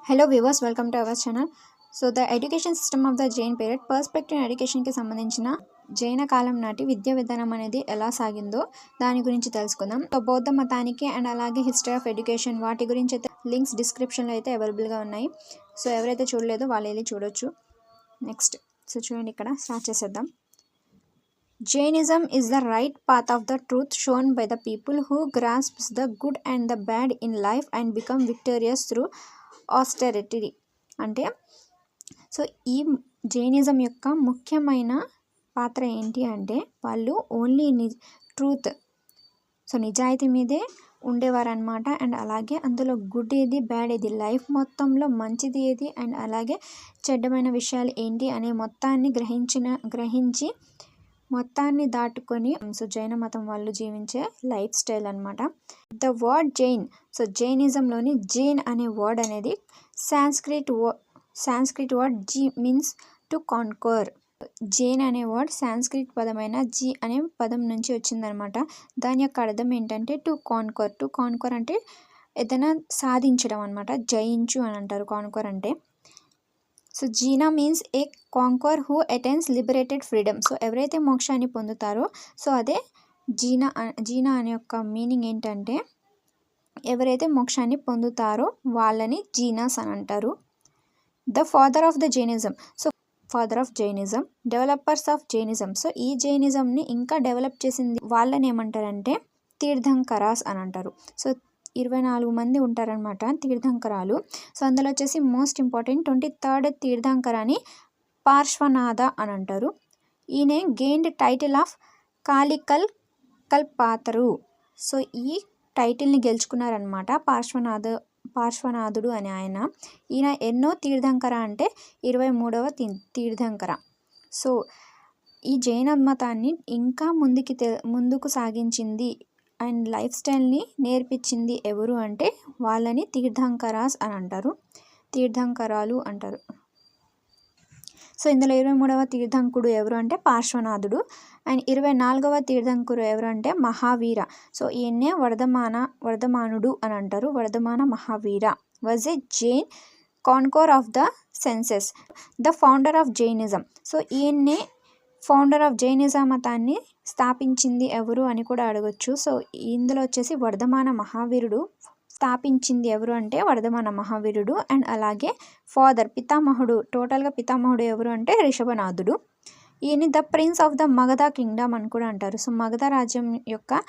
Hello viewers, welcome to our channel. So the education system of the Jain period, perspective in education కి సంబంధించిన జైన కాలం నాటి విద్యా విధానం అనేది ఎలా సాగిందో దాని గురించి తెలుసుకుందాం. సో బౌద్ధ మతానికి అండ్ అలాగే హిస్టరీ ఆఫ్ ఎడ్యుకేషన్ వాటి గురించి అయితే లింక్స్ డిస్క్రిప్షన్లో అయితే అవైలబుల్గా ఉన్నాయి. సో ఎవరైతే చూడలేదో వాళ్ళు వెళ్ళి చూడొచ్చు. నెక్స్ట్ సో చూడండి, ఇక్కడ స్టార్ట్ చేసేద్దాం. Jainism is the right path of the truth shown by the people who grasps the good and the bad in life and become victorious through austerity. అంటే సో ఈ Jainism యొక్క ముఖ్యమైన పాత్ర ఏంటి అంటే వాళ్ళు ఓన్లీ ట్రూత్, సో నిజాయితీ మీదే ఉండేవారనమాట. అండ్ అలాగే అందులో గుడ్ ఏది, బ్యాడ్ ఏది, లైఫ్ మొత్తంలో మంచిది ఏది అండ్ అలాగే చెడ్డమైన విషయాలు ఏంటి అనే మొత్తాన్ని గ్రహించి మొత్తాన్ని దాటుకొని సో జైన మతం వాళ్ళు జీవించే లైఫ్ స్టైల్ అనమాట. ద వర్డ్ జైన్, సో జైనిజంలోని జైన్ అనే వర్డ్ అనేది Sanskrit word ji means to conquer. Jain అనే వర్డ్ సాంస్క్రిట్ పదమైన జీ అనే పదం నుంచి వచ్చిందనమాట. దాని యొక్క అర్థం ఏంటంటే టు కాన్కర్. టు కాన్కర్ అంటే ఏదైనా సాధించడం అనమాట. జయించు అని అంటారు కాన్కర్ అంటే. So Jina means a conquer who attains liberated freedom. So ఎవరైతే మోక్షాన్ని పొందుతారో సో అదే జీనా అనే యొక్క మీనింగ్ ఏంటంటే ఎవరైతే మోక్షాన్ని పొందుతారో వాళ్ళని జీనాస్ అని అంటారు. The father of the Jainism, so father of Jainism, developers of Jainism. So ఈ జైనిజంని ఇంకా డెవలప్ చేసింది వాళ్ళని ఏమంటారంటే తీర్థంకరాస్ అని అంటారు. సో 24 మంది ఉంటారనమాట తీర్థంకరాలు. సో అందులో వచ్చేసి మోస్ట్ ఇంపార్టెంట్ 23rd తీర్థంకరాని పార్శ్వనాథ అని అంటారు. ఈయన గెయిన్డ్ టైటిల్ ఆఫ్ కల్పాతరు. సో ఈ టైటిల్ని గెలుచుకున్నారనమాట పార్శ్వనాథుడు అని ఆయన. ఈయన ఎన్నో తీర్థంకర అంటే 23వ తీర్థంకర. సో ఈ జైన మతాన్ని ఇంకా ముందుకు సాగించింది అండ్ లైఫ్ స్టైల్ని నేర్పించింది ఎవరు అంటే వాళ్ళని తీర్థంకరాస్ అని అంటారు, తీర్థంకరాలు అంటారు. సో ఇందులో 23వ తీర్థంకుడు ఎవరు అంటే పార్శ్వనాథుడు. అండ్ 24వ తీర్థంకుడు ఎవరు అంటే మహావీర. సో ఈయన్నే వర్ధమానుడు అని అంటారు. Vardhamana Mahavira was a Jain conqueror of the senses, the founder of Jainism. So ఈయన్నే ఫౌండర్ ఆఫ్ జైనిజం మతాన్ని స్థాపించింది ఎవరు అని కూడా అడగొచ్చు. సో ఇందులో వచ్చేసి వర్ధమాన మహావీరుడు స్థాపించింది ఎవరు అంటే వర్ధమాన మహావీరుడు. అండ్ అలాగే ఫాదర్ పితామహుడు, టోటల్గా పితామహుడు ఎవరు అంటే రిషభనాథుడు. ఈయన the prince of the Magadha Kingdom అని కూడా అంటారు. సో మగధ రాజ్యం యొక్క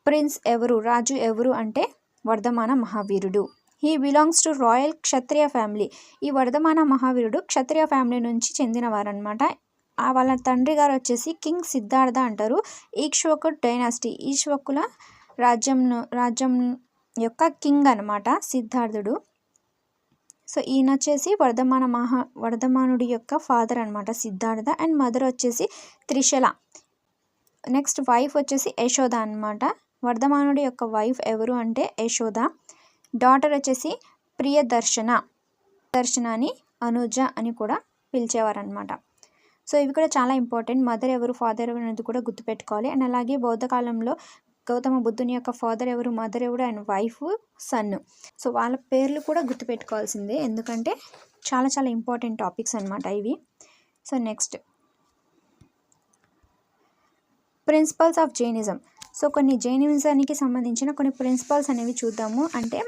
ప్రిన్స్ ఎవరు, రాజు ఎవరు అంటే వర్ధమాన మహావీరుడు. He belongs to royal Kshatriya family. ఈ వర్ధమాన మహావీరుడు క్షత్రియ ఫ్యామిలీ నుంచి చెందినవారనమాట. వాళ్ళ తండ్రి గారు వచ్చేసి కింగ్ సిద్ధార్థ అంటారు. ఈక్ష్వాకు డైనాసిటీ, ఈక్ష్వాకుల రాజ్యం యొక్క కింగ్ అనమాట సిద్ధార్థుడు. సో ఈయన వచ్చేసి వర్ధమానుడి యొక్క ఫాదర్ అనమాట సిద్ధార్థ. అండ్ మదర్ వచ్చేసి త్రిశల. నెక్స్ట్ వైఫ్ వచ్చేసి యశోద అనమాట. వర్ధమానుడి యొక్క వైఫ్ ఎవరు అంటే యశోద. డాటర్ వచ్చేసి దర్శనాని అనుజ అని కూడా పిలిచేవారనమాట. సో ఇవి కూడా చాలా ఇంపార్టెంట్. మదర్ ఎవరు, ఫాదర్ ఎవరు అనేది కూడా గుర్తుపెట్టుకోవాలి. అండ్ అలాగే బౌద్ధ కాలంలో గౌతమ బుద్ధుని యొక్క ఫాదర్ ఎవరు, మదర్ ఎవరు అండ్ వైఫ్, సన్. సో వాళ్ళ పేర్లు కూడా గుర్తుపెట్టుకోవాల్సిందే, ఎందుకంటే చాలా చాలా ఇంపార్టెంట్ టాపిక్స్ అనమాట ఇవి. So next principles of Jainism. So కొన్ని జైనిజానికి సంబంధించిన కొన్ని ప్రిన్సిపల్స్ అనేవి చూద్దాము. అంటే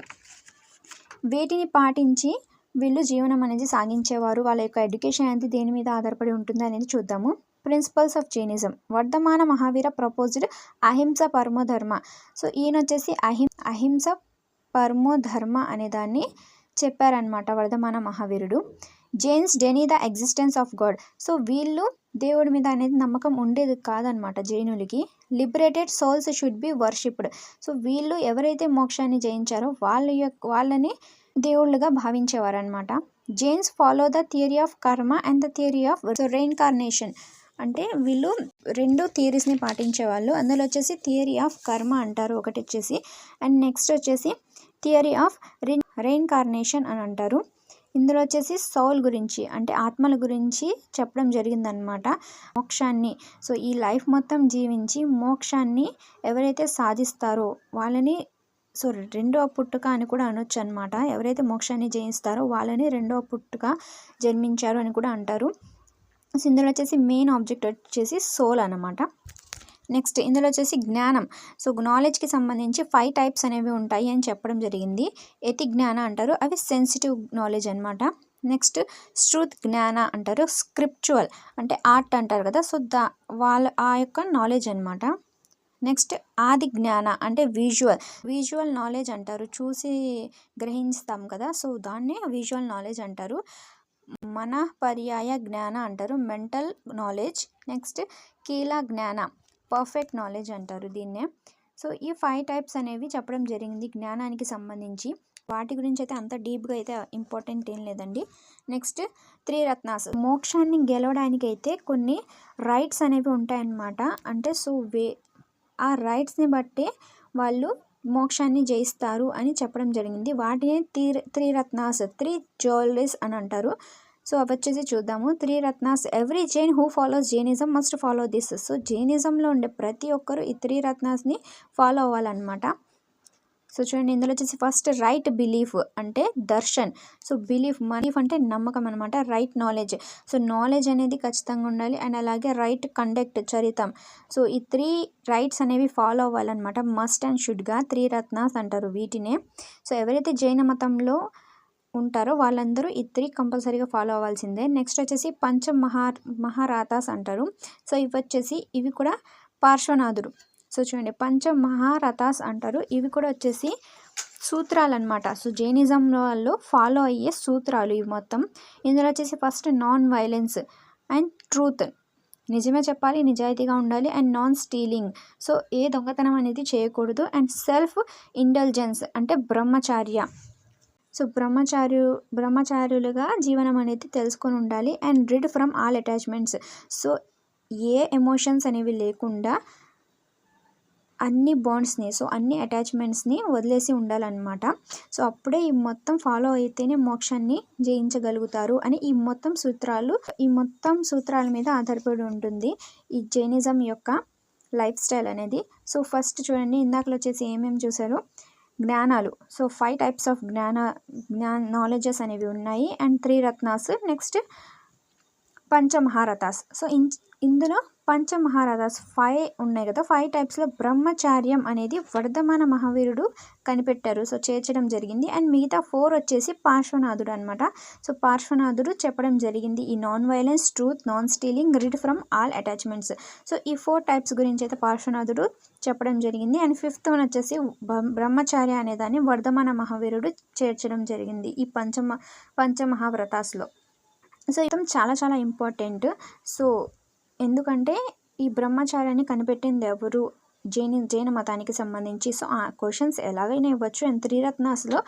వీటిని పాటించి వీళ్ళు జీవనం అనేది సాగించేవారు. వాళ్ళ యొక్క ఎడ్యుకేషన్ అనేది దేని మీద ఆధారపడి ఉంటుంది అనేది చూద్దాము. Principles of Jainism. Vardhamana Mahavira proposed అహింస పరమో ధర్మ. సో ఈయన వచ్చేసి అహింస పరమో ధర్మ అనే దాన్ని చెప్పారనమాట వర్ధమాన మహావీరుడు. Jains deny the existence of God. So వీళ్ళు దేవుడి మీద అనేది నమ్మకం ఉండేది కాదనమాట జైనులకి. Liberated souls should be worshipped. So వీళ్ళు ఎవరైతే మోక్షాన్ని జయించారో వాళ్ళని దేవుళ్ళుగా భావించేవారనమాట. Jains follow the theory of karma and the theory of reincarnation. అంటే వీళ్ళు 2 థియరీస్ని పాటించేవాళ్ళు. అందులో వచ్చేసి థియరీ ఆఫ్ కర్మ అంటారు ఒకటి వచ్చేసి, అండ్ నెక్స్ట్ వచ్చేసి థియరీ ఆఫ్ రెయిన్కార్నేషన్ అని అంటారు. ఇందులో వచ్చేసి సౌల్ గురించి అంటే ఆత్మల గురించి చెప్పడం జరిగిందనమాట. మోక్షాన్ని, సో ఈ లైఫ్ మొత్తం జీవించి మోక్షాన్ని ఎవరైతే సాధిస్తారో వాళ్ళని సో రెండవ పుట్టుక అని కూడా అనొచ్చు అనమాట. ఎవరైతే మోక్షాన్ని జయిస్తారో వాళ్ళని రెండవ పుట్టుక జన్మించారు అని కూడా అంటారు. సో ఇందులో వచ్చేసి మెయిన్ ఆబ్జెక్ట్ వచ్చేసి సోల్ అనమాట. నెక్స్ట్ ఇందులో వచ్చేసి జ్ఞానం. సో నాలెడ్జ్కి సంబంధించి 5 టైప్స్ అనేవి ఉంటాయి అని చెప్పడం జరిగింది. ఎతి జ్ఞాన అంటారు, అవి సెన్సిటివ్ నాలెడ్జ్ అనమాట. నెక్స్ట్ శృత్ జ్ఞాన అంటారు, స్క్రిప్చువల్ అంటే ఆర్ట్ అంటారు కదా, సో వాళ్ళ ఆ యొక్క నాలెడ్జ్ అనమాట. నెక్స్ట్ ఆది జ్ఞాన అంటే విజువల్ నాలెడ్జ్ అంటారు, చూసి గ్రహిస్తాం కదా, సో దాన్నే విజువల్ నాలెడ్జ్ అంటారు. మన పర్యాయ జ్ఞాన అంటారు, మెంటల్ నాలెడ్జ్. నెక్స్ట్ కీల జ్ఞాన, పర్ఫెక్ట్ నాలెడ్జ్ అంటారు దీన్నే. సో ఈ 5 టైప్స్ అనేవి చెప్పడం జరిగింది జ్ఞానానికి సంబంధించి. వాటి గురించి అయితే అంత డీప్గా అయితే ఇంపార్టెంట్ ఏం లేదండి. నెక్స్ట్ 3 రత్నాస్. మోక్షాన్ని గెలవడానికి అయితే కొన్ని రైట్స్ అనేవి ఉంటాయన్నమాట. అంటే సో ఆ రైట్స్ని బట్టే వాళ్ళు మోక్షాన్ని జయిస్తారు అని చెప్పడం జరిగింది. వాటిని 3 రత్నాస్, 3 జ్యువెలరీస్ అని అంటారు. సో అవి వచ్చేసి చూద్దాము. 3 ratnas. Every Jain who follows Jainism must follow this. So జైనిజంలో ఉండే ప్రతి ఒక్కరు ఈ 3 రత్నాస్ని ఫాలో అవ్వాలన్నమాట. సో చూడండి, ఇందులో వచ్చేసి ఫస్ట్ రైట్ బిలీఫ్ అంటే దర్శన్. సో బిలీఫ్ అంటే నమ్మకం అనమాట. రైట్ నాలెడ్జ్, సో నాలెడ్జ్ అనేది ఖచ్చితంగా ఉండాలి. అండ్ అలాగే రైట్ కండక్ట్, చరితం. సో ఈ 3 రైట్స్ అనేవి ఫాలో అవ్వాలన్నమాట. మస్ట్ అండ్ షుడ్గా 3 రత్నాస్ అంటారు వీటినే. సో ఎవరైతే జైన మతంలో ఉంటారో వాళ్ళందరూ ఈ 3 కంపల్సరీగా ఫాలో అవ్వాల్సిందే. నెక్స్ట్ వచ్చేసి మహారాతాస్ అంటారు. సో ఇవి కూడా పార్శ్వనాథుడు. సో చూడండి, మహారథాస్ అంటారు. ఇవి కూడా వచ్చేసి సూత్రాలు అనమాట. సో జైనిజం వాళ్ళు ఫాలో అయ్యే సూత్రాలు ఇవి మొత్తం. ఇందులో వచ్చేసి first non violence and truth, నిజమే చెప్పాలి, నిజాయితీగా ఉండాలి. అండ్ నాన్ స్టీలింగ్, సో ఏ దొంగతనం అనేది చేయకూడదు. అండ్ సెల్ఫ్ ఇంటెలిజెన్స్ అంటే బ్రహ్మచార్య, సో బ్రహ్మచారులుగా జీవనం అనేది తెలుసుకొని ఉండాలి. And rid from all attachments, so A emotions అనేవి లేకుండా అన్ని బాండ్స్ని, సో అన్ని అటాచ్మెంట్స్ని వదిలేసి ఉండాలన్నమాట. సో అప్పుడే ఈ మొత్తం ఫాలో అయితేనే మోక్షాన్ని జయించగలుగుతారు అని ఈ మొత్తం సూత్రాల మీద ఆధారపడి ఉంటుంది ఈ జైనిజం యొక్క లైఫ్ స్టైల్ అనేది. సో ఫస్ట్ చూడండి, ఇందాకలో వచ్చేసి ఏమేమి చూసారు, జ్ఞానాలు. సో 5 టైప్స్ ఆఫ్ నాలెడ్జెస్ అనేవి ఉన్నాయి. అండ్ 3 రత్నాస్. నెక్స్ట్ పంచమహారథాస్. సో ఇందులో పంచమహారథాస్ 5 ఉన్నాయి కదా, 5 టైప్స్లో బ్రహ్మచార్యం అనేది వర్ధమాన మహావీరుడు కనిపెట్టారు, సో చేర్చడం జరిగింది. అండ్ మిగతా 4 వచ్చేసి పార్శ్వనాథుడు అనమాట. సో పార్శ్వనాథుడు చెప్పడం జరిగింది ఈ non violence, truth, non stealing, rid from all attachments. So ఈ 4 టైప్స్ గురించి అయితే పార్శ్వనాథుడు చెప్పడం జరిగింది. అండ్ 5th వన్ వచ్చేసి బ్రహ్మచార్య అనేదాన్ని వర్ధమాన మహావీరుడు చేర్చడం జరిగింది ఈ పంచమహావ్రతాస్లో. సో ఇది చాలా చాలా ఇంపార్టెంట్. సో ఎందుకంటే ఈ బ్రహ్మచార్యాన్ని కనిపెట్టింది ఎవరు, జైన మతానికి సంబంధించి. సో ఆ క్వశ్చన్స్ ఎలాగైనా ఇవ్వచ్చు. అండ్ 3 రత్నాస్లో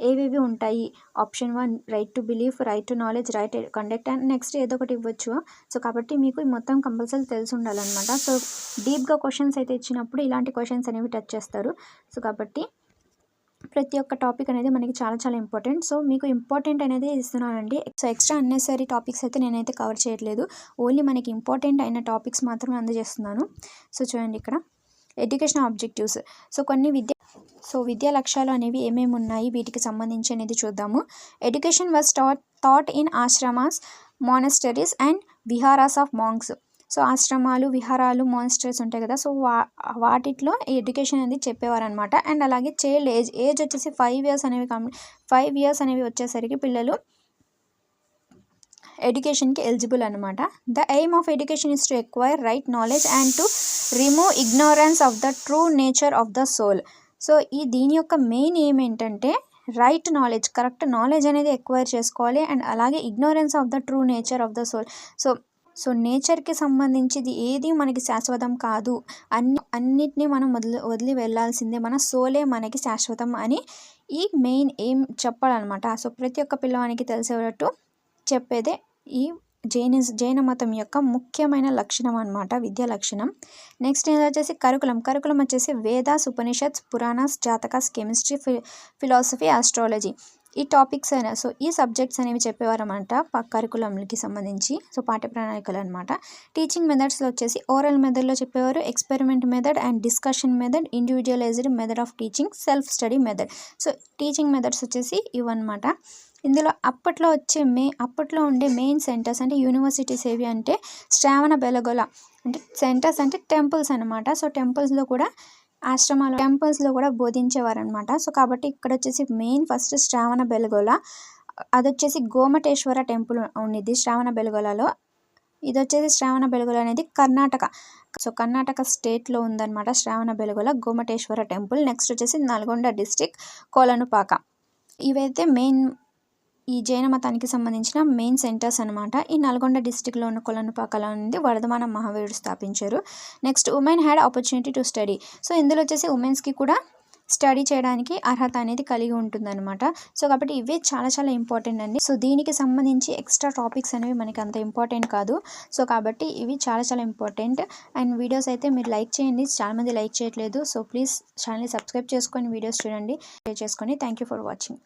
ఏవేవి ఉంటాయి, option 1 right to belief, right to knowledge, right conduct, and next ఏదో ఒకటి ఇవ్వచ్చు. సో కాబట్టి మీకు ఈ మొత్తం కంపల్సరీ తెలిసి ఉండాలన్నమాట. సో డీప్గా క్వశ్చన్స్ అయితే ఇచ్చినప్పుడు ఇలాంటి క్వశ్చన్స్ అనేవి టచ్ చేస్తారు. సో కాబట్టి ప్రతి ఒక్క టాపిక్ అనేది మనకి చాలా చాలా ఇంపార్టెంట్. సో మీకు ఇంపార్టెంట్ అనేది ఇస్తున్నానండి. సో ఎక్స్ట్రా అన్నెసరీ టాపిక్స్ అయితే నేనైతే కవర్ చేయట్లేదు, ఓన్లీ మనకి ఇంపార్టెంట్ అయిన టాపిక్స్ మాత్రమే అందజేస్తున్నాను. సో చూడండి ఇక్కడ ఎడ్యుకేషన్ ఆబ్జెక్టివ్స్. సో విద్యా లక్ష్యాలు అనేవి ఏమేమి ఉన్నాయి వీటికి సంబంధించి అనేది చూద్దాము. Education was taught in ashramas, monasteries and viharas of monks. So ఆశ్రమాలు, విహారాలు, మాన్స్టర్స్ ఉంటాయి కదా, సో వాటిలో ఎడ్యుకేషన్ అనేది చెప్పేవారు అనమాట. అండ్ అలాగే చైల్డ్ ఏజ్ వచ్చేసి 5 ఇయర్స్ అనేవి వచ్చేసరికి పిల్లలు ఎడ్యుకేషన్కి ఎలిజిబుల్ అనమాట. The aim of education is to acquire right knowledge and to remove ignorance of the true nature of the soul. So దీని యొక్క మెయిన్ ఎయిమ్ ఏంటంటే రైట్ నాలెడ్జ్, కరెక్ట్ నాలెడ్జ్ అనేది ఎక్వైర్ చేసుకోవాలి. అండ్ అలాగే ignorance of the true nature of the soul. So నేచర్కి సంబంధించింది ఏది మనకి శాశ్వతం కాదు, అన్నిటినీ మనం వదిలి వెళ్ళాల్సిందే, మన సోలే మనకి శాశ్వతం అని ఈ మెయిన్ ఏం చెప్పాలన్నమాట. సో ప్రతి ఒక్క పిల్లవానికి తెలిసేటట్టు చెప్పేదే ఈ జైన మతం యొక్క ముఖ్యమైన లక్షణం అనమాట, విద్యా లక్షణం. నెక్స్ట్ ఇది వచ్చేసి కరికులం వచ్చేసి Vedas, Upanishads, Puranas, Jatakas, chemistry, philosophy, astrology. ఈ టాపిక్స్ అయినా సో ఈ సబ్జెక్ట్స్ అనేవి చెప్పేవారన్నమాట కరికులంకి సంబంధించి. సో పాఠ్య ప్రణాళికలు అనమాట. టీచింగ్ మెథడ్స్లో వచ్చేసి ఓరల్ మెథడ్లో చెప్పేవారు, experiment method and discussion method, individualised method of teaching, self study method. So teaching methods వచ్చేసి ఇవన్నమాట. ఇందులో అప్పట్లో ఉండే మెయిన్ సెంటర్స్ అంటే యూనివర్సిటీస్ ఏవి అంటే శ్రావణ బెలగొల అంటే సెంటర్స్ అంటే టెంపుల్స్ అనమాట. సో టెంపుల్స్లో కూడా టెంపుల్స్లో కూడా బోధించేవారనమాట. సో కాబట్టి ఇక్కడ వచ్చేసి మెయిన్ ఫస్ట్ శ్రావణ బెలగొల, అది వచ్చేసి గోమటేశ్వర టెంపుల్ ఉండిద్ది శ్రావణ బెలగొలలో. ఇది వచ్చేసి శ్రావణ బెలగొల అనేది కర్ణాటక. సో కర్ణాటక స్టేట్లో ఉందన్నమాట శ్రావణ బెలగొల గోమటేశ్వర టెంపుల్. నెక్స్ట్ వచ్చేసి నల్గొండ డిస్టిక్ కోలనుపాక. ఇవైతే మెయిన్ ఈ జైన మతానికి సంబంధించిన మెయిన్ సెంటర్స్ అనమాట. ఈ నల్గొండ డిస్టిక్లో ఉన్న కొలనుపాకలో నుండి వర్ధమాన మహావీరుడు స్థాపించారు. Next women had opportunity to study. So ఇందులో వచ్చేసి ఉమెన్స్కి కూడా స్టడీ చేయడానికి అర్హత అనేది కలిగి ఉంటుందన్నమాట. సో కాబట్టి ఇవే చాలా చాలా ఇంపార్టెంట్ అండి. సో దీనికి సంబంధించి ఎక్స్ట్రా టాపిక్స్ అనేవి మనకి అంత ఇంపార్టెంట్ కాదు. సో కాబట్టి ఇవి చాలా చాలా ఇంపార్టెంట్. అండ్ వీడియోస్ అయితే మీరు లైక్ చేయండి, చాలామంది లైక్ చేయట్లేదు. సో ప్లీజ్ ఛానల్ని సబ్స్క్రైబ్ చేసుకొని వీడియోస్ చూడండి, షేర్ చేసుకొని. Thank you for watching.